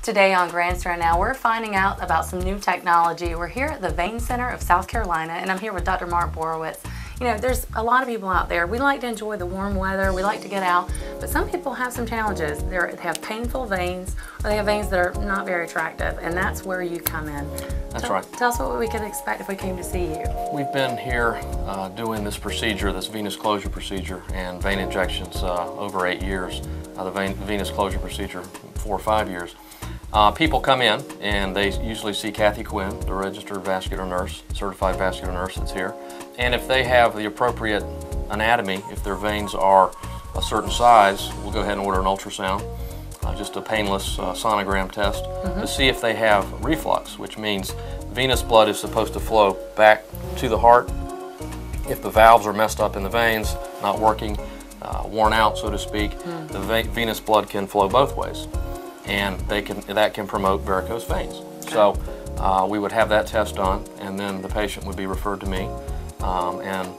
Today on Grandstand Now, we're finding out about some new technology. We're here at the Vein Center of South Carolina, and I'm here with Dr. Mark Borowicz. You know, there's a lot of people out there. We like to enjoy the warm weather, we like to get out, but some people have some challenges. They have painful veins, or they have veins that are not very attractive, and that's where you come in. That's right. Tell us what we could expect if we came to see you. We've been here doing this procedure, this venous closure procedure, and vein injections over 8 years. The venous closure procedure 4 or 5 years. People come in and they usually see Cathy Quinn, the registered vascular nurse, certified vascular nurse that's here. And if they have the appropriate anatomy, if their veins are a certain size, we'll go ahead and order an ultrasound, just a painless sonogram test to see if they have reflux, which means venous blood is supposed to flow back to the heart. If the valves are messed up in the veins, not working, worn out so to speak, the venous blood can flow both ways, and that can promote varicose veins. So we would have that test done, and then the patient would be referred to me, and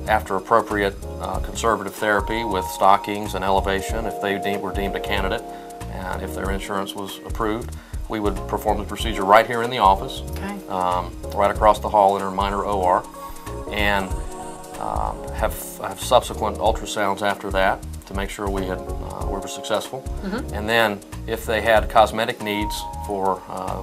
after appropriate conservative therapy with stockings and elevation, if they were deemed a candidate, and if their insurance was approved, we would perform the procedure right here in the office, right across the hall in our minor OR, and have subsequent ultrasounds after that to make sure we were successful. And then if they had cosmetic needs for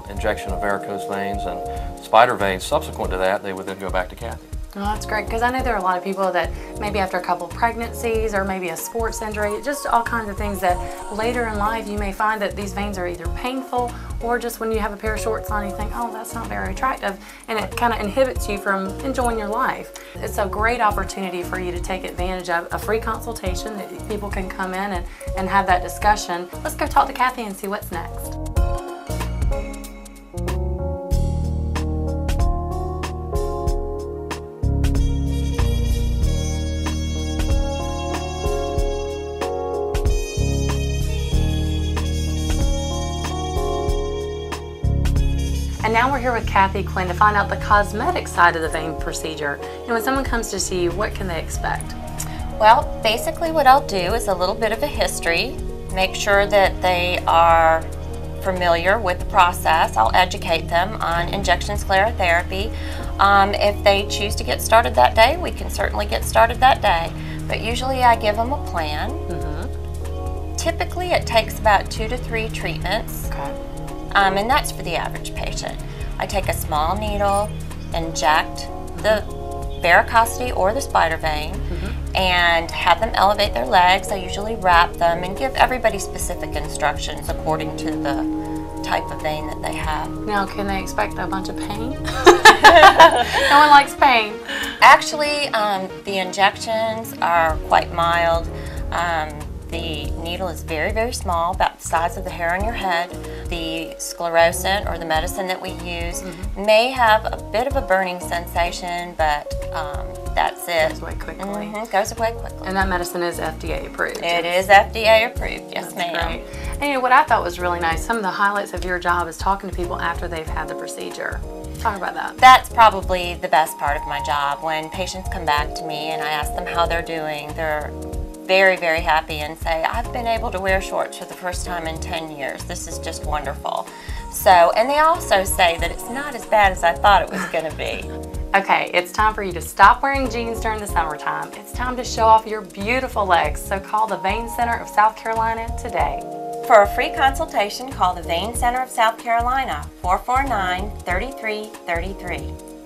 injection of varicose veins and spider veins subsequent to that, they would then go back to Cathy. Oh, that's great, because I know there are a lot of people that maybe after a couple of pregnancies or maybe a sports injury, just all kinds of things that later in life you may find that these veins are either painful or just when you have a pair of shorts on you think, oh, that's not very attractive, and it kind of inhibits you from enjoying your life. It's a great opportunity for you to take advantage of a free consultation that people can come in and have that discussion. Let's go talk to Cathy and see what's next. And now we're here with Cathy Quinn to find out the cosmetic side of the vein procedure. And when someone comes to see you, what can they expect? Well, basically what I'll do is a little bit of a history, make sure that they are familiar with the process. I'll educate them on injection sclerotherapy. If they choose to get started that day, we can certainly get started that day. But usually I give them a plan. Typically it takes about 2 to 3 treatments. And that's for the average patient. I take a small needle, inject the varicosity or the spider vein, and have them elevate their legs. I usually wrap them and give everybody specific instructions according to the type of vein that they have. Now, can they expect a bunch of pain? No one likes pain. Actually, the injections are quite mild. The needle is very, very small, about the size of the hair on your head. The sclerosant, or the medicine that we use, may have a bit of a burning sensation, but that's it. Goes away quickly. Goes away quickly. And that medicine is FDA approved. It is FDA approved, yes ma'am. Great. And you know, what I thought was really nice, some of the highlights of your job is talking to people after they've had the procedure. Talk about that. That's probably the best part of my job. When patients come back to me and I ask them how they're doing, they're very, very happy and say, I've been able to wear shorts for the first time in 10 years. This is just wonderful. So, and they also say that it's not as bad as I thought it was going to be. Okay, it's time for you to stop wearing jeans during the summertime. It's time to show off your beautiful legs, so call the Vein Center of South Carolina today. For a free consultation, call the Vein Center of South Carolina, 449-3333.